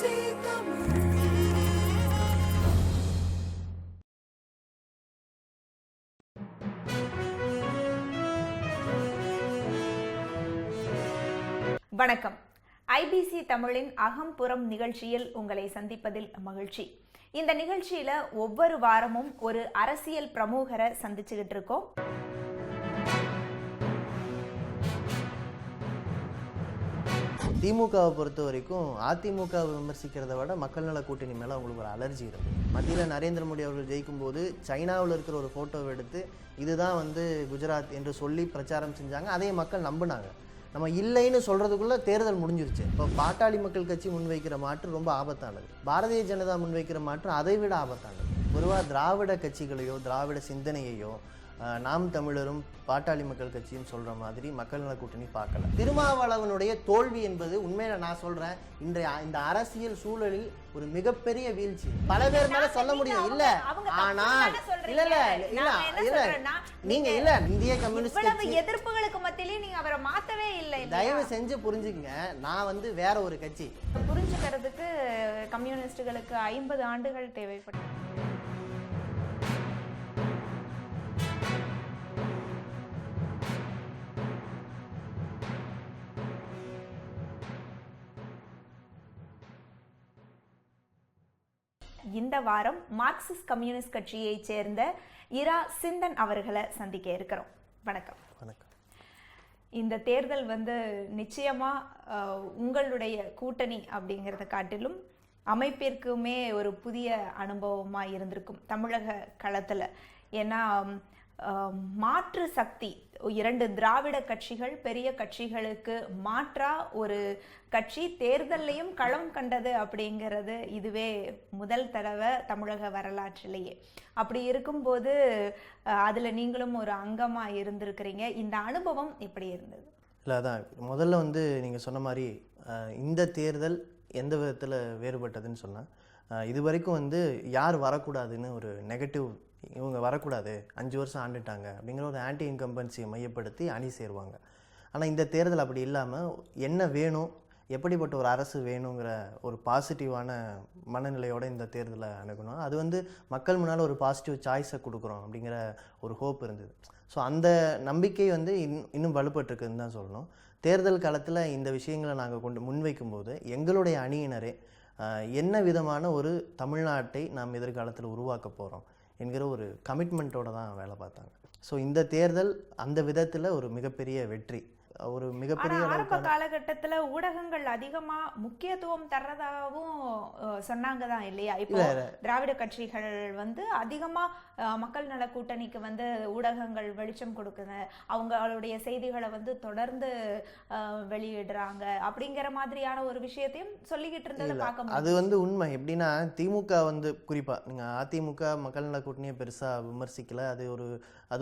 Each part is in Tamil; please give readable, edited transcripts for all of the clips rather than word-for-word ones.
வணக்கம். ஐபிசி தமிழின் அகம்புறம் நிகழ்ச்சியில் உங்களை சந்திப்பதில் மகிழ்ச்சி. இந்த நிகழ்ச்சியில ஒவ்வொரு வாரமும் ஒரு அரசியல் பிரமுகரை சந்திச்சுக்கிட்டு இருக்கோம். திமுகவை பொறுத்த வரைக்கும் அதிமுகவை விமர்சிக்கிறத விட மக்கள் நல கூட்டணி மேலே அவங்களுக்கு ஒரு அலர்ஜி இருக்குது. மத்தியில் நரேந்திர மோடி அவர்கள் ஜெயிக்கும் போது சைனாவில் இருக்கிற ஒரு ஃபோட்டோவை எடுத்து இதுதான் குஜராத் என்று சொல்லி பிரச்சாரம் செஞ்சாங்க. அதையே மக்கள் நம்பினாங்க. நம்ம இல்லைன்னு சொல்கிறதுக்குள்ளே தேர்தல் முடிஞ்சிருச்சு. இப்போ பாட்டாளி மக்கள் கட்சி முன்வைக்கிற மாற்று ரொம்ப ஆபத்தானது. பாரதிய ஜனதா முன்வைக்கிற மாற்று அதை விட ஆபத்தானது. பொதுவாக திராவிட கட்சிகளையோ திராவிட சிந்தனையையோ நாம் தமிழரும் பாட்டாளி மக்கள் கட்சியும் சொல்கிற மாதிரி மக்கள் நல கூட்டணி பார்க்கல. திருமாவளவனுடைய தோல்வி என்பது உண்மையில நான் சொல்கிறேன், இந்த அரசியல் சூழலில் ஒரு மிகப்பெரிய வீழ்ச்சி. பல பேர் மேல சொல்ல முடியும் இல்ல, ஆனால் நீங்க இந்திய கம்யூனிஸ்ட் கட்சி எதிர்ப்புகளுக்கு மத்தியிலே நீங்க அவரை மாத்தவே இல்லை. தயவு செஞ்சு புரிஞ்சுக்கங்க, நான் வேற ஒரு கட்சி. புரிஞ்சுக்கிறதுக்கு கம்யூனிஸ்டுகளுக்கு 50 ஆண்டுகள் தேவைப்படும். இந்த வாரம் மார்க்சிஸ்ட் கம்யூனிஸ்ட் கட்சியை சேர்ந்த இரா சிந்தன் அவர்களை சந்திக்க இருக்கிறோம். வணக்கம். வணக்கம். இந்த தேர்தல் நிச்சயமா உங்களுடைய கூட்டணி அப்படிங்கிறத காட்டிலும் அமைப்பிற்குமே ஒரு புதிய அனுபவமா இருந்திருக்கும் தமிழக களத்துல. ஏன்னா மாற்று சக்தி, 2 திராவிட கட்சிகள் பெரிய கட்சிகளுக்கு மாற்றா ஒரு கட்சி தேர்தல்லையும் களம் கண்டது அப்படிங்கிறது இதுவே முதல் தடவை தமிழக வரலாற்றிலேயே. அப்படி இருக்கும்போது அதுல நீங்களும் ஒரு அங்கமா இருந்திருக்கிறீங்க. இந்த அனுபவம் எப்படி இருந்தது? இல்லை, அதான் முதல்ல நீங்கள் சொன்ன மாதிரி இந்த தேர்தல் எந்த விதத்தில் வேறுபட்டதுன்னு சொன்னால், இது வரைக்கும் யார் வரக்கூடாதுன்னு ஒரு நெகட்டிவ், இவங்க வரக்கூடாது 5 வருஷம் ஆண்டுட்டாங்க அப்படிங்கிற ஒரு ஆன்டி இன்கம்பன்சியை மையப்படுத்தி அணி சேருவாங்க. ஆனால் இந்த தேர்தல் அப்படி இல்லாமல் என்ன வேணும், எப்படிப்பட்ட ஒரு அரசு வேணுங்கிற ஒரு பாசிட்டிவான மனநிலையோடு இந்த தேர்தலை அணுகணும். அது மக்கள் முன்னால் ஒரு பாசிட்டிவ் சாய்ஸை கொடுக்குறோம் அப்படிங்கிற ஒரு ஹோப் இருந்தது. ஸோ அந்த நம்பிக்கை இன்னும் வலுப்பட்டுருக்குன்னு தான் சொல்லணும். தேர்தல் காலத்தில் இந்த விஷயங்களை நாங்கள் முன்வைக்கும்போது எங்களுடைய அணியினரே என்ன விதமான ஒரு தமிழ்நாட்டை நாம் எதிர்காலத்தில் உருவாக்க போகிறோம் என்கிற ஒரு கமிட்மெண்ட்டோடு தான் வேலை பார்த்தாங்க. ஸோ இந்த தேர்தல் அந்த விதத்தில் ஒரு மிகப்பெரிய வெற்றி. ஒரு மிகப்பெரிய ஆரம்ப காலகட்டத்தில் ஊடகங்கள் அதிகமா முக்கியத்துவம் தர்றதாகவும் சொன்னாங்க தான் இல்லையா? இப்போ திராவிட கட்சிகள் அதிகமா மக்கள் நல கூட்டணிக்கு ஊடகங்கள் வெளிச்சம் கொடுக்குது, அவங்களுடைய செய்திகளை தொடர்ந்து வெளியிடுறாங்க அப்படிங்கிற மாதிரியான ஒரு விஷயத்தையும் சொல்லிக்கிட்டு இருந்ததை பார்க்க. அது உண்மை. எப்படின்னா திமுக குறிப்பா நீங்க அதிமுக மக்கள் நல கூட்டணியை பெருசா விமர்சிக்கல. அது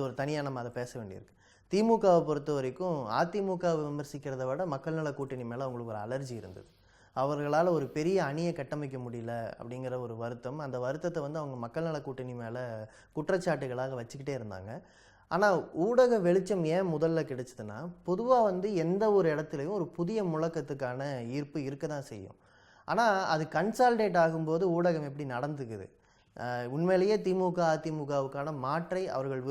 ஒரு தனியா நம்ம அதை பேச வேண்டியிருக்கு. திமுகவை பொறுத்த வரைக்கும் அதிமுகவை விமர்சிக்கிறத விட மக்கள் நல கூட்டணி மேலே அவங்களுக்கு ஒரு அலர்ஜி இருந்தது. அவர்களால் ஒரு பெரிய அணியை கட்டமைக்க முடியல அப்படிங்கிற ஒரு வருத்தம். அந்த வருத்தத்தை அவங்க மக்கள் நல கூட்டணி மேலே குற்றச்சாட்டுகளாக வச்சுக்கிட்டே இருந்தாங்க. ஆனால் ஊடக வெளிச்சம் ஏன் முதல்ல கிடைச்சதுன்னா, பொதுவாக எந்த ஒரு இடத்துலையும் ஒரு புதிய முழக்கத்துக்கான ஈர்ப்பு இருக்க தான் செய்யும். ஆனால் அது கன்சால்டேட் ஆகும்போது ஊடகம் எப்படி நடந்துக்குது, உண்மையிலேயே திமுக அதிமுகவுக்கான மாற்றை அவர்கள்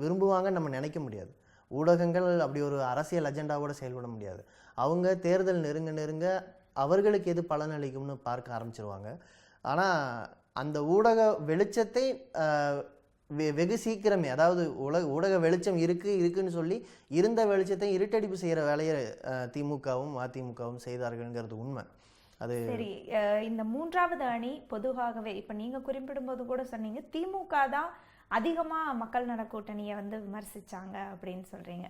விரும்புவாங்கன்னு நம்ம நினைக்க முடியாது. ஊடகங்கள் அப்படி ஒரு அரசியல் அஜெண்டாவோட செயல்பட முடியாது. அவங்க தேர்தல் நெருங்க அவர்களுக்கு எது பலனளிக்கும்னு பார்க்க ஆரம்பிச்சிருவாங்க. ஆனால் அந்த ஊடக வெளிச்சத்தை வெகு சீக்கிரமே, அதாவது ஊடக வெளிச்சம் இருக்குன்னு சொல்லி இருந்த வெளிச்சத்தை இருட்டடிப்பு செய்கிற வேலையை திமுகவும் அதிமுகவும் செய்தார்கள்ங்கிறது உண்மை. அது சரி. இந்த 3வது அணி பொதுவாகவே இப்போ நீங்கள் குறிப்பிடும்போது கூட சொன்னீங்க திமுக தான் அதிகமாக மக்கள் நல கூட்டணியை விமர்சித்தாங்க அப்படின்னு சொல்கிறீங்க.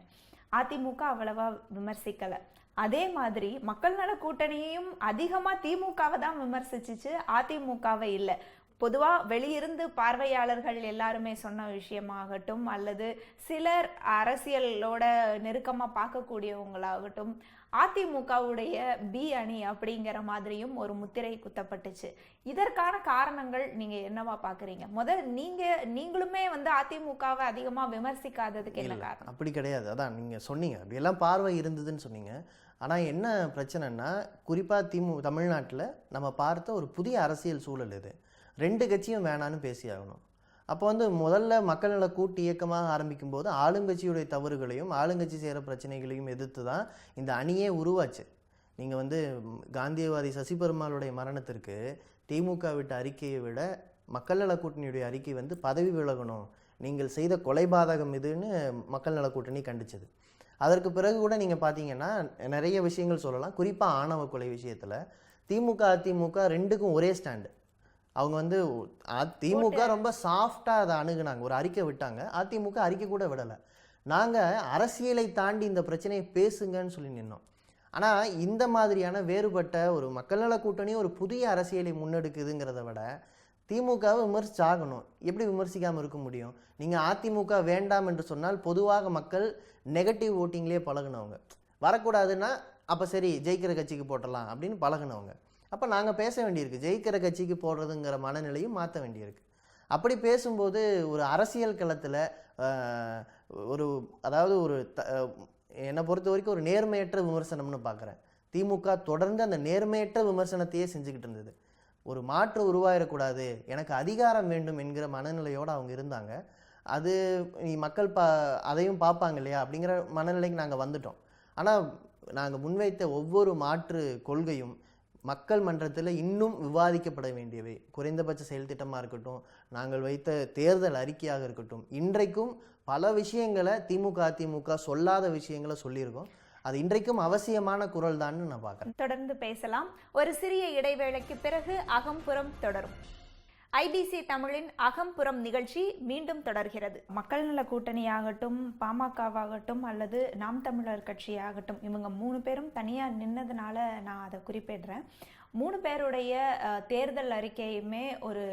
அதிமுக அவ்வளவா விமர்சிக்கலை. அதே மாதிரி மக்கள் நல கூட்டணியையும் அதிகமாக திமுகவை தான் விமர்சிச்சிச்சு, அதிமுகவை இல்லை. பொதுவா வெளியிருந்து பார்வையாளர்கள் எல்லாருமே சொன்ன விஷயமாகட்டும், அல்லது சிலர் அரசியலோட நெருக்கமா பார்க்கக்கூடியவங்களாகட்டும், அதிமுகவுடைய பி அணி அப்படிங்கிற மாதிரியும் ஒரு முத்திரை குத்தப்பட்டுச்சு. இதற்கான காரணங்கள் நீங்க என்னவா பாக்குறீங்க? நீங்களுமே வந்து அதிமுகவை அதிகமா விமர்சிக்காததுக்கு என்ன காரணம்? அப்படி கிடையாது. அதான் நீங்க சொன்னீங்க, அப்படியெல்லாம் பார்வை இருந்ததுன்னு சொன்னீங்க. ஆனால் என்ன பிரச்சனைன்னா, குறிப்பாக தமிழ்நாட்டில் நம்ம பார்த்த ஒரு புதிய அரசியல் சூழல் இது. 2 கட்சியும் வேணான்னு பேசியாகணும். அப்போ வந்து முதல்ல மக்கள் நல கூட்டு இயக்கமாக ஆரம்பிக்கும் போது ஆளுங்கட்சியுடைய தவறுகளையும் ஆளுங்கட்சி செய்கிற பிரச்சனைகளையும் எதிர்த்து தான் இந்த அணியே உருவாச்சு. நீங்கள் வந்து காந்தியவாதி சசிபெருமாளுடைய மரணத்திற்கு திமுக விட்ட அறிக்கையை விட மக்கள் நல கூட்டணியுடைய அறிக்கை வந்து பதவி விலகணும், நீங்கள் செய்த கொலைபாதகம் இதுன்னு மக்கள் நல கூட்டணி கண்டிச்சது. அதற்கு பிறகு கூட நீங்கள் பார்த்தீங்கன்னா நிறைய விஷயங்கள் சொல்லலாம். குறிப்பாக ஆணவ கொலை விஷயத்தில் திமுக அதிமுக 2க்கும் ஒரே ஸ்டாண்டு. அவங்க வந்து திமுக ரொம்ப சாஃப்டாக அதை அணுகுனாங்க, ஒரு அறிக்கை விட்டாங்க. அதிமுக அறிக்கை கூட விடலை. நாங்கள் அரசியலை தாண்டி இந்த பிரச்சனையை பேசுங்கன்னு சொல்லி நின்னோம். ஆனால் இந்த மாதிரியான வேறுபட்ட ஒரு மக்கள் நல கூட்டணி ஒரு புதிய அரசியலை முன்னெடுக்குதுங்கிறத விட திமுகவை விமர்சிச்சாகணும். எப்படி விமர்சிக்காமல் இருக்க முடியும்? நீங்கள் அதிமுக வேண்டாம் என்று சொன்னால் பொதுவாக மக்கள் நெகட்டிவ் ஓட்டிங்லேயே பழகினவங்க. வரக்கூடாதுன்னா அப்போ சரி ஜெயிக்கிற கட்சிக்கு போட்டலாம் அப்படின்னு பழகினவங்க. அப்போ நாங்கள் பேச வேண்டியிருக்கு, ஜெயிக்கிற கட்சிக்கு போடுறதுங்கிற மனநிலையும் மாற்ற வேண்டியிருக்கு. அப்படி பேசும்போது ஒரு அரசியல் களத்தில் அதாவது என்னை பொறுத்த வரைக்கும் ஒரு நேர்மையற்ற விமர்சனம்னு பார்க்குறேன். திமுக தொடர்ந்து அந்த நேர்மையற்ற விமர்சனத்தையே செஞ்சுக்கிட்டு இருந்தது. ஒரு மாற்று உருவாயிடக்கூடாது, எனக்கு அதிகாரம் வேண்டும் என்கிற மனநிலையோடு அவங்க இருந்தாங்க. அது மக்கள் அதையும் பார்ப்பாங்க இல்லையா அப்படிங்கிற மனநிலைக்கு நாங்கள் வந்துட்டோம். ஆனால் நாங்கள் முன்வைத்த ஒவ்வொரு மாற்று கொள்கையும் மக்கள் மன்றத்தில் இன்னும் விவாதிக்கப்பட வேண்டியவை. குறைந்தபட்ச செயல் திட்டமாக இருக்கட்டும், நாங்கள் வைத்த தேர்தல் அறிக்கையாக இருக்கட்டும், இன்றைக்கும் பல விஷயங்களை திமுக அதிமுக சொல்லாத விஷயங்களை சொல்லியிருக்கோம். அது இன்றைக்கும் அவசியமான குரல் தான் நான் பார்க்குறேன். தொடர்ந்து பேசலாம். ஒரு சிறிய இடைவேளைக்கு பிறகு அகம்புறம் தொடரும். ஐபிசி தமிழின் அகம்புறம் நிகழ்ச்சி மீண்டும் தொடர்கிறது. மக்கள் நல கூட்டணியாகட்டும், பாமகவாகட்டும், அல்லது நாம் தமிழர் கட்சியாகட்டும், இவங்க 3 பேரும் தனியாக நின்னதுனால நான் அதை குறிப்பிடுறேன். 3 பேருடைய தேர்தல் அறிக்கையுமே ஒரு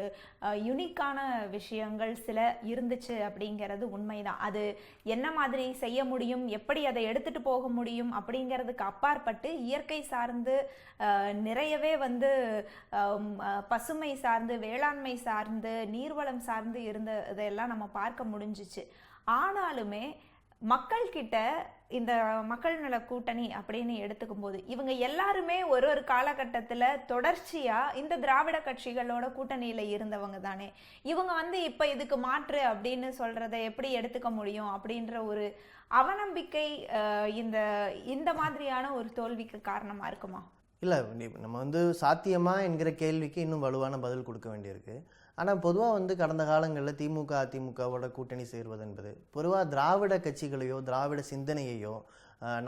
யுனிக்கான விஷயங்கள் சில இருந்துச்சு அப்படிங்கிறது உண்மைதான். அது என்ன மாதிரி செய்ய முடியும், எப்படி அதை எடுத்துட்டு போக முடியும் அப்படிங்கிறதுக்கு அப்பாற்பட்டு இயற்கை சார்ந்து நிறையவே வந்து பசுமை சார்ந்து, வேளாண்மை சார்ந்து, நீர்வளம் சார்ந்து இருந்ததெல்லாம் நம்ம பார்க்க முடிஞ்சிச்சு. ஆனாலுமே மக்கள்கிட்ட இந்த மக்கள் நல கூட்டணி அப்படின்னு எடுத்துக்கும் போது இவங்க எல்லாருமே ஒரு காலகட்டத்தில் தொடர்ச்சியாக இந்த திராவிட கட்சிகளோட கூட்டணியில் இருந்தவங்க தானே. இவங்க வந்து இப்போ இதுக்கு மாற்று அப்படின்னு சொல்கிறத எப்படி எடுத்துக்க முடியும் அப்படின்ற ஒரு அவநம்பிக்கை இந்த மாதிரியான ஒரு தோல்விக்கு காரணமாக இருக்குமா? இல்லை, நம்ம வந்து சாத்தியமா என்கிற கேள்விக்கு இன்னும் வலுவான பதில் கொடுக்க வேண்டியிருக்கு. ஆனால் பொதுவாக வந்து கடந்த காலங்களில் திமுக அதிமுகவோட கூட்டணி சேர்வது என்பது பொதுவாக திராவிட கட்சிகளையோ திராவிட சிந்தனையையோ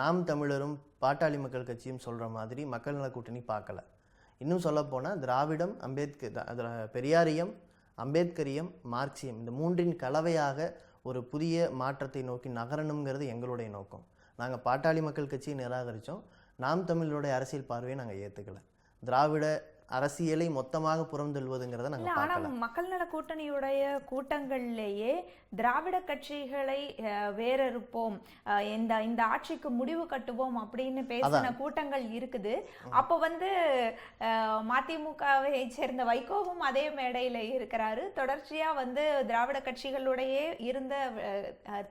நாம் தமிழரும் பாட்டாளி மக்கள் கட்சியும் சொல்கிற மாதிரி மக்கள் நல கூட்டணி பார்க்கல. இன்னும் சொல்லப்போனால் திராவிடம், பெரியாரியம், அம்பேத்கரியம், மார்க்சியம் இந்த 3இன் கலவையாக ஒரு புதிய மாற்றத்தை நோக்கி நகரணுங்கிறது எங்களுடைய நோக்கம். நாங்கள் பாட்டாளி மக்கள் கட்சியை நிராகரித்தோம். நாம் தமிழருடைய அரசியல் பார்வையை நாங்கள் ஏற்றுக்கலை. திராவிட அரசியலை மொத்தமாக புறந்தள்ளுவதுங்கிறத நாங்கள் பார்க்கல. ஆனால் மக்கள் நல கூட்டணியுடைய கூட்டங்கள்லேயே திராவிட கட்சிகளை வேறறுப்போம், இந்த ஆட்சிக்கு முடிவு கட்டுவோம் அப்படின்னு பேசின கூட்டங்கள் இருக்குது. அப்போ வந்து மதிமுகவை சேர்ந்த வைகோவும் அதே மேடையில் இருக்கிறாரு. தொடர்ச்சியா வந்து திராவிட கட்சிகளுடைய இருந்த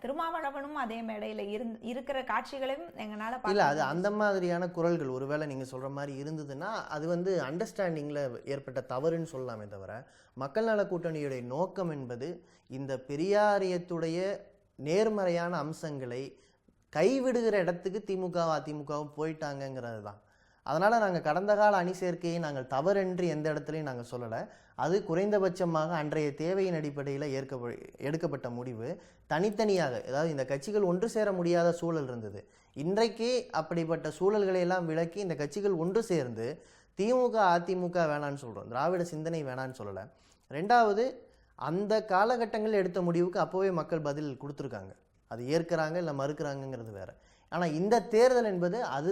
திருமாவளவனும் அதே மேடையில் இருக்கிற காட்சிகளையும் எங்களால் இல்லை. அது அந்த மாதிரியான குரல்கள் ஒருவேளை நீங்க சொல்ற மாதிரி இருந்ததுன்னா அது வந்து அண்டர்ஸ்டாண்டிங்ல ஏற்பட்ட தவறுன்னு சொல்லலாமே தவிர, மக்கள் நல கூட்டணியுடைய நோக்கம் என்பது இந்த பெரியாரியத்துடைய நேர்மறையான அம்சங்களை கைவிடுகிற இடத்துக்கு திமுக அதிமுகவும் போயிட்டாங்கிறது தான். அதனால் நாங்கள் கடந்த கால அணி சேர்க்கையை நாங்கள் தவறென்று எந்த இடத்துலையும் நாங்கள் சொல்லலை. அது குறைந்தபட்சமாக அன்றைய தேவையின் அடிப்படையில் எடுக்கப்பட்ட முடிவு. தனித்தனியாக, அதாவது இந்த கட்சிகள் ஒன்று சேர முடியாத சூழல் இருந்தது. இன்றைக்கு அப்படிப்பட்ட சூழல்களை எல்லாம் விலக்கி இந்த கட்சிகள் ஒன்று சேர்ந்து திமுக அதிமுக வேணான்னு சொல்கிறோம், திராவிட சிந்தனை வேணான்னு சொல்லலை. 2வது, அந்த காலகட்டங்களில் எடுத்த முடிவுக்கு அப்போவே மக்கள் பதில் கொடுத்துருக்காங்க. அது ஏற்கிறாங்க இல்லை மறுக்கிறாங்கங்கிறது வேறு. ஆனால் இந்த தேர்தல் என்பது அது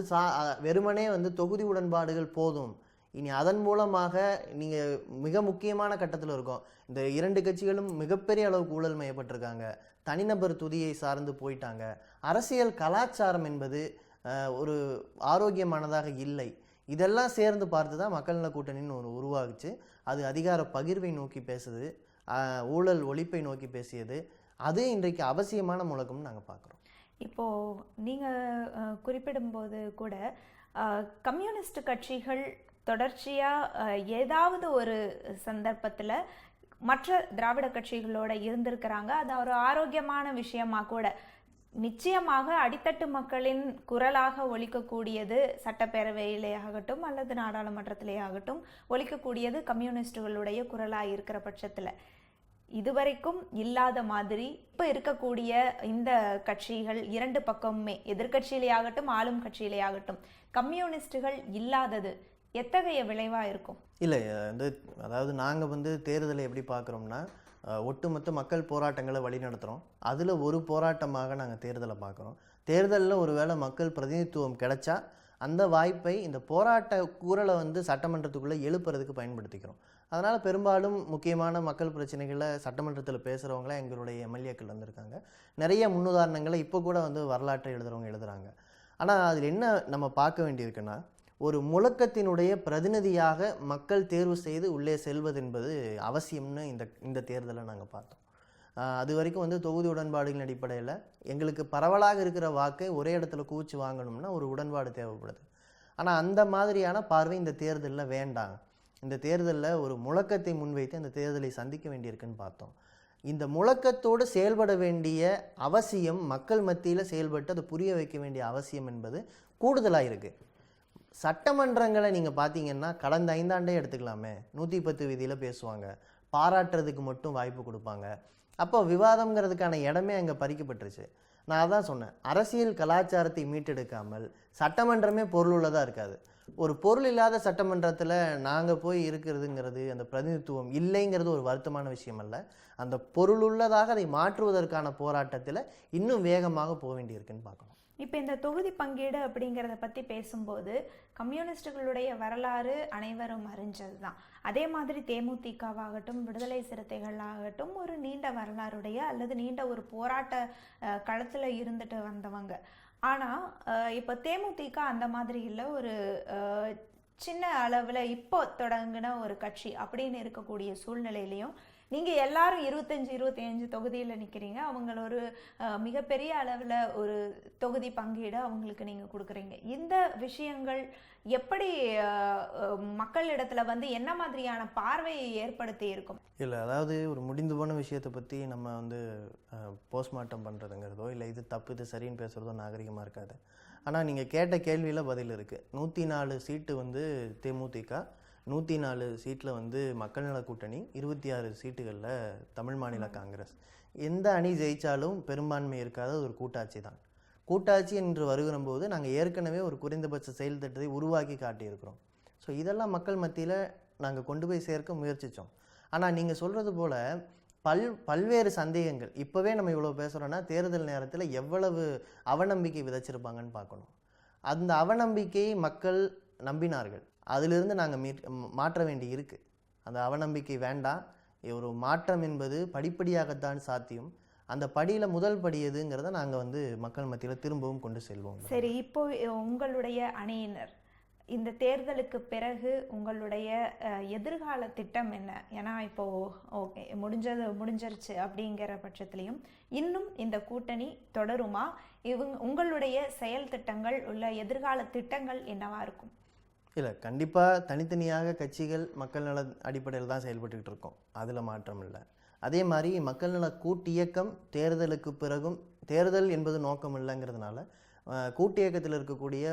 வெறுமனே வந்து தொகுதி உடன்பாடுகள் போதும், இனி அதன் மூலமாக நீங்கள் மிக முக்கியமான கட்டத்தில் இருக்கோம். இந்த 2 கட்சிகளும் மிகப்பெரிய அளவுக்கு ஊழல் மையப்பட்டிருக்காங்க. தனிநபர் துதியை சார்ந்து போயிட்டாங்க. அரசியல் கலாச்சாரம் என்பது ஒரு ஆரோக்கியமானதாக இல்லை. இதெல்லாம் சேர்ந்து பார்த்து தான் மக்கள் நல கூட்டணின்னு ஒரு உருவாகுச்சு. அது அதிகார பகிர்வை நோக்கி பேசுது, ஊழல் ஒழிப்பை நோக்கி பேசியது. அது இன்றைக்கு அவசியமான முழக்கம்னு நாங்கள் பார்க்குறோம். இப்போது நீங்கள் குறிப்பிடும்போது கூட கம்யூனிஸ்ட் கட்சிகள் தொடர்ச்சியாக ஏதாவது ஒரு சந்தர்ப்பத்தில் மற்ற திராவிட கட்சிகளோட இருந்திருக்கிறாங்க. அது ஒரு ஆரோக்கியமான விஷயமா கூட. நிச்சயமாக அடித்தட்டு மக்களின் குரலாக ஒலிக்கக்கூடியது சட்டப்பேரவையிலே ஆகட்டும் அல்லது நாடாளுமன்றத்திலே ஆகட்டும் ஒலிக்கக்கூடியது கம்யூனிஸ்டுகளுடைய குரலாக இருக்கிற பட்சத்தில் இதுவரைக்கும் இல்லாத மாதிரி இப்போ இருக்கக்கூடிய இந்த கட்சிகள் 2 பக்கமுமே, எதிர்கட்சியிலே ஆகட்டும் ஆளும் கட்சியிலே ஆகட்டும், கம்யூனிஸ்டுகள் இல்லாதது எத்தகைய விளைவா இருக்கும்? இல்லை, அதாவது நாங்கள் தேர்தலை எப்படி பார்க்குறோம்னா, ஒட்டுமொத்த மக்கள் போராட்டங்களை வழி நடத்துகிறோம். அதில் ஒரு போராட்டமாக நாங்கள் தேர்தலை பார்க்குறோம். தேர்தலில் ஒருவேளை மக்கள் பிரதிநிதித்துவம் கிடைச்சா அந்த வாய்ப்பை இந்த போராட்ட குரலை சட்டமன்றத்துக்குள்ளே எழுப்புறதுக்கு பயன்படுத்திக்கிறோம். அதனால் பெரும்பாலும் முக்கியமான மக்கள் பிரச்சனைகளை சட்டமன்றத்தில் பேசுகிறவங்களாம் எங்களுடைய எம்எல்ஏக்கள் வந்திருக்காங்க. நிறைய முன்னுதாரணங்களை இப்போ கூட வரலாற்றை எழுதுகிறவங்க எழுதுகிறாங்க. ஆனால் அதில் என்ன நம்ம பார்க்க வேண்டியிருக்குன்னா, ஒரு முழக்கத்தினுடைய பிரதிநிதியாக மக்கள் தேர்வு செய்து உள்ளே செல்வது என்பது அவசியம்னு இந்த தேர்தலை நாங்கள் பார்த்தோம். அது வரைக்கும் தொகுதி உடன்பாடுகளின் அடிப்படையில் எங்களுக்கு பரவலாக இருக்கிற வாக்கை ஒரே இடத்துல கூச்சு வாங்கணும்னா ஒரு உடன்பாடு தேவைப்படுது. ஆனால் அந்த மாதிரியான பார்வை இந்த தேர்தலில் வேண்டாம். இந்த தேர்தலில் ஒரு முழக்கத்தை முன்வைத்து அந்த தேர்தலை சந்திக்க வேண்டியிருக்குன்னு பார்த்தோம். இந்த முழக்கத்தோடு செயல்பட வேண்டிய அவசியம், மக்கள் மத்தியில் செயல்பட்டு அதை புரிய வைக்க வேண்டிய அவசியம் என்பது கூடுதலாக இருக்குது. சட்டமன்றங்களை நீங்கள் பார்த்தீங்கன்னா கடந்த 5 ஆண்டே எடுத்துக்கலாமே, 110 விதியில் பேசுவாங்க, பாராட்டுறதுக்கு மட்டும் வாய்ப்பு கொடுப்பாங்க. அப்போ விவாதம்ங்கிறதுக்கான இடமே அங்கே பறிக்கப்பட்டுருச்சு. நான் அதான் சொன்னேன், அரசியல் கலாச்சாரத்தை மீட்டெடுக்காமல் சட்டமன்றமே பொருளுள்ளதாக இருக்காது. ஒரு பொருள் இல்லாத சட்டமன்றத்தில் நாங்கள் போய் இருக்கிறதுங்கிறது அந்த பிரதிநிதித்துவம் இல்லைங்கிறது ஒரு வருத்தமான விஷயம் அல்ல. அந்த பொருளுள்ளதாக அதை மாற்றுவதற்கான போராட்டத்தில் இன்னும் வேகமாக போக வேண்டியிருக்குன்னு பார்க்கணும். இப்போ இந்த தொகுதி பங்கீடு அப்படிங்கிறத பற்றி பேசும்போது கம்யூனிஸ்டுகளுடைய வரலாறு அனைவரும் அறிஞ்சது தான். அதே மாதிரி தேமுதிகவாகட்டும் விடுதலை சிறுத்தைகளாகட்டும் ஒரு நீண்ட வரலாறுடைய அல்லது நீண்ட ஒரு போராட்ட களத்தில் இருந்துட்டு வந்தவங்க. ஆனால் இப்போ தேமுதிக அந்த மாதிரி இல்லை, ஒரு சின்ன அளவில் இப்போ தொடங்கின ஒரு கட்சி அப்படின்னு இருக்கக்கூடிய சூழ்நிலையிலையும் நீங்கள் எல்லாரும் 25 தொகுதியில் நிற்கிறீங்க. அவங்கள ஒரு மிகப்பெரிய அளவில் ஒரு தொகுதி பங்கீடு அவங்களுக்கு நீங்கள் கொடுக்குறீங்க. இந்த விஷயங்கள் எப்படி மக்களிடத்தில் என்ன மாதிரியான பார்வையை ஏற்படுத்தி இருக்கும்? இல்லை, அதாவது ஒரு முடிந்து போன விஷயத்தை பற்றி நம்ம போஸ்ட்மார்ட்டம் பண்ணுறதுங்கிறதோ இல்லை இது தப்பு இது சரின்னு பேசுகிறதோ நாகரிகமாக இருக்காது. ஆனால் நீங்கள் கேட்ட கேள்வியில் பதில் இருக்குது. 104 சீட்டு தேமுதிக, 104 சீட்டில் மக்கள் நல கூட்டணி, 26 சீட்டுகளில் தமிழ் மாநில காங்கிரஸ். எந்த அணி ஜெயித்தாலும் பெரும்பான்மை இருக்காத ஒரு கூட்டாட்சி தான். கூட்டாட்சி என்று வருகிறபோது நாங்கள் ஏற்கனவே ஒரு குறைந்தபட்ச செயல் திட்டத்தை உருவாக்கி காட்டியிருக்கிறோம். ஸோ இதெல்லாம் மக்கள் மத்தியில் நாங்கள் கொண்டு போய் சேர்க்க முயற்சித்தோம். ஆனால் நீங்கள் சொல்கிறது போல் பல்வேறு சந்தேகங்கள் இப்போவே நம்ம இவ்வளோ பேசுகிறோன்னா தேர்தல் நேரத்தில் எவ்வளவு அவநம்பிக்கை விதைச்சிருப்பாங்கன்னு பார்க்கணும். அந்த அவநம்பிக்கையை மக்கள் நம்பினார்கள். அதிலிருந்து நாங்கள் மாற்ற வேண்டி இருக்குது. அந்த அவநம்பிக்கை வேண்டாம். ஒரு மாற்றம் என்பது படிப்படியாகத்தான் சாத்தியம். அந்த படியில் முதல் படி எதுங்கிறத நாங்கள் மக்கள் மத்தியில் திரும்பவும் கொண்டு செல்வோம். சரி, இப்போ உங்களுடைய அணியினர் இந்த தேர்தலுக்கு பிறகு உங்களுடைய எதிர்கால திட்டம் என்ன? ஏன்னா இப்போது ஓகே முடிஞ்சிருச்சு அப்படிங்கிற பட்சத்துலேயும் இன்னும் இந்த கூட்டணி தொடருமா? உங்களுடைய செயல் திட்டங்கள் உள்ள எதிர்கால திட்டங்கள் என்னவா இருக்கும்? இல்லை, கண்டிப்பாக தனித்தனியாக கட்சிகள் மக்கள் நல அடிப்படையில் தான் செயல்பட்டுக்கிட்டு இருக்கோம். அதில் மாற்றம் இல்லை. அதே மாதிரி மக்கள் நல கூட்டியக்கம் தேர்தலுக்கு பிறகும், தேர்தல் என்பது நோக்கம் இல்லைங்கிறதுனால கூட்டியக்கத்தில் இருக்கக்கூடிய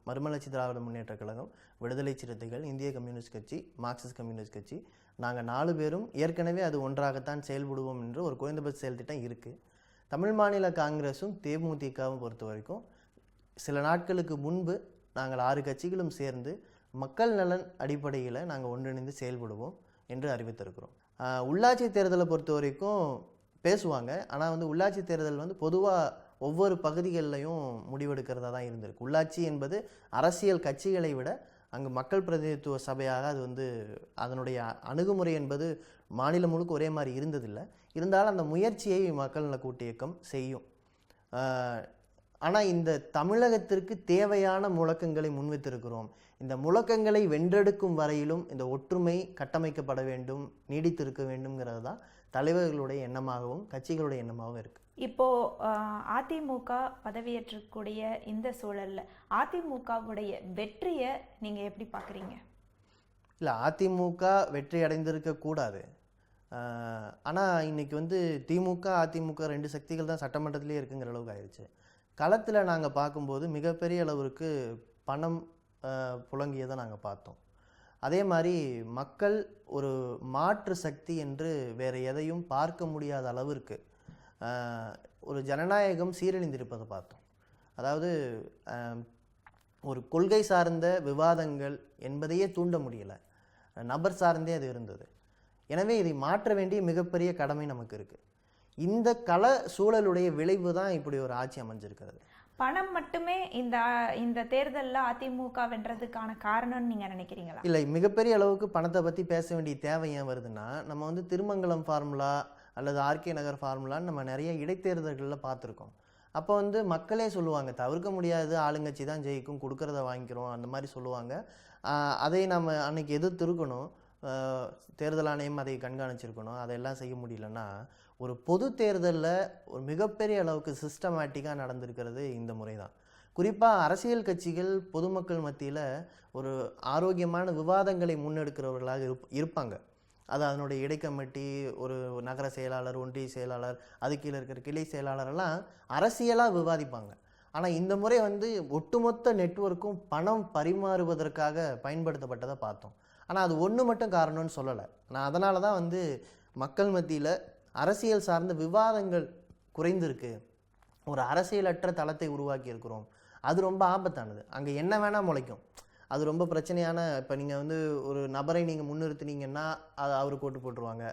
மறுமலர்ச்சி திராவிட முன்னேற்ற கழகம், விடுதலை சிறுத்தைகள், இந்திய கம்யூனிஸ்ட் கட்சி, மார்க்சிஸ்ட் கம்யூனிஸ்ட் கட்சி, நாங்கள் 4 பேரும் ஏற்கனவே அது ஒன்றாகத்தான் செயல்படுவோம் என்று ஒரு குறைந்தபட்ச செயல் திட்டம் இருக்குது. தமிழ் மாநில காங்கிரஸும் தேமுதிகவும் பொறுத்த வரைக்கும் சில நாட்களுக்கு முன்பு நாங்கள் 6 கட்சிகளும் சேர்ந்து மக்கள் நலன் அடிப்படையில் நாங்கள் ஒன்றிணைந்து செயல்படுவோம் என்று அறிவித்திருக்கிறோம். உள்ளாட்சி தேர்தலை பொறுத்த வரைக்கும் பேசுவாங்க. ஆனால் உள்ளாட்சி தேர்தல் பொதுவாக ஒவ்வொரு பகுதிகளிலையும் முடிவெடுக்கிறதா தான் இருந்திருக்கு. உள்ளாட்சி என்பது அரசியல் கட்சிகளை விட அங்கு மக்கள் பிரதிநிதித்துவ சபையாக அது வந்து அதனுடைய அணுகுமுறை என்பது மாநிலம் முழுக்க ஒரே மாதிரி இருந்ததில்லை. இருந்தாலும் அந்த முயற்சியை மக்கள் நல கூட்டு இயக்கம் செய்யும். ஆனால் இந்த தமிழகத்திற்கு தேவையான முழக்கங்களை முன்வைத்திருக்கிறோம். இந்த முழக்கங்களை வென்றெடுக்கும் வரையிலும் இந்த ஒற்றுமை கட்டமைக்கப்பட வேண்டும், நீடித்திருக்க வேண்டும்ங்கிறது தான் தலைவர்களுடைய எண்ணமாகவும் கட்சிகளுடைய எண்ணமாகவும் இருக்குது. இப்போ அதிமுக பதவியேற்றக்கூடிய இந்த சூழல்ல அதிமுகவுடைய வெற்றியை நீங்க எப்படி பார்க்குறீங்க? இல்லை, அதிமுக வெற்றி அடைந்திருக்க கூடாது. ஆனால் இன்னைக்கு வந்து திமுக அதிமுக 2 சக்திகள் தான் சட்டமன்றத்திலே இருக்குங்கிற அளவுக்கு ஆயிடுச்சு. களத்தில் நாங்கள் பார்க்கும்போது மிகப்பெரிய அளவிற்கு பணம் புழங்கியதை நாங்கள் பார்த்தோம். அதே மாதிரி மக்கள் ஒரு மாற்று சக்தி என்று வேறு எதையும் பார்க்க முடியாத அளவிற்கு ஒரு ஜனநாயகம் சீரழிந்திருப்பதை பார்த்தோம். அதாவது ஒரு கொள்கை சார்ந்த விவாதங்கள் என்பதையே தூண்ட முடியலை, நபர் சார்ந்தே அது இருந்தது. எனவே இதை மாற்ற வேண்டிய மிகப்பெரிய கடமை நமக்கு இருக்குது. இந்த கள சூழலுடைய விளைவு தான் இப்படி ஒரு ஆட்சி அமைஞ்சிருக்கிறது. பணம் மட்டுமே இந்த தேர்தலில் அதிமுக வென்றதுக்கான காரணம்னு நீங்கள் நினைக்கிறீங்களா? இல்லை, மிகப்பெரிய அளவுக்கு பணத்தை பற்றி பேச வேண்டிய தேவை ஏன் வருதுன்னா, நம்ம வந்து திருமங்கலம் ஃபார்முலா அல்லது ஆர்கே நகர் ஃபார்முலான்னு நம்ம நிறைய இடைத்தேர்தல்களில் பார்த்துருக்கோம். அப்போ வந்து மக்களே சொல்லுவாங்க, தவிர்க்க முடியாது, ஆளுங்கட்சி தான் ஜெயிக்கும், கொடுக்கறத வாங்கிக்கிறோம், அந்த மாதிரி சொல்லுவாங்க. அதை நம்ம அன்னைக்கு எதிர்த்திருக்கணும். தேர்தல் ஆணையம் அதை கண்காணிச்சிருக்கணும். அதெல்லாம் செய்ய முடியலன்னா ஒரு பொது தேர்தலில் ஒரு மிகப்பெரிய அளவுக்கு சிஸ்டமேட்டிக்காக நடந்திருக்கிறது இந்த முறை தான். குறிப்பாக அரசியல் கட்சிகள் பொதுமக்கள் மத்தியில் ஒரு ஆரோக்கியமான விவாதங்களை முன்னெடுக்கிறவர்களாக இருப்பாங்க. அது அதனுடைய இடைக்கமிட்டி, ஒரு நகர செயலாளர், ஒன்றிய செயலாளர், அது கீழே இருக்கிற கிளை செயலாளரெல்லாம் அரசியலாக விவாதிப்பாங்க. ஆனால் இந்த முறை வந்து ஒட்டுமொத்த நெட்வொர்க்கும் பணம் பரிமாறுவதற்காக பயன்படுத்தப்பட்டதை பார்த்தோம். ஆனால் அது ஒன்று மட்டும் காரணம்னு சொல்லலை. நான் அதனால தான் வந்து மக்கள் மத்தியில் அரசியல் சார்ந்த விவாதங்கள் குறைந்திருக்கு, ஒரு அரசியலற்ற தளத்தை உருவாக்கி இருக்கிறோம். அது ரொம்ப ஆபத்தானது. அங்கே என்ன வேணால் முளைக்கும். அது ரொம்ப பிரச்சனையான. இப்போ நீங்கள் வந்து ஒரு நபரை நீங்கள் முன்னிறுத்தினீங்கன்னா அது அவருக்கு ஓட்டு போட்டுருவாங்க.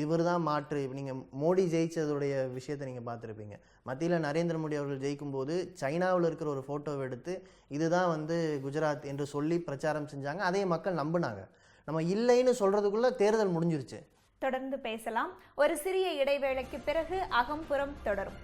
இவர் தான் மாற்று. நீங்கள் மோடி ஜெயிச்சதுடைய விஷயத்தை நீங்கள் பார்த்துருப்பீங்க. மத்தியில் நரேந்திர மோடி அவர்கள் ஜெயிக்கும்போது சைனாவில் இருக்கிற ஒரு ஃபோட்டோவை எடுத்து இதுதான் வந்து குஜராத் என்று சொல்லி பிரச்சாரம் செஞ்சாங்க. அதே மக்கள் நம்பினாங்க. நம்ம இல்லைன்னு சொல்கிறதுக்குள்ளே தேர்தல் முடிஞ்சிருச்சு. தொடர்ந்து பேசலாம். ஒரு சிறிய இடைவேளைக்கு பிறகு அகம்புறம் தொடரும்.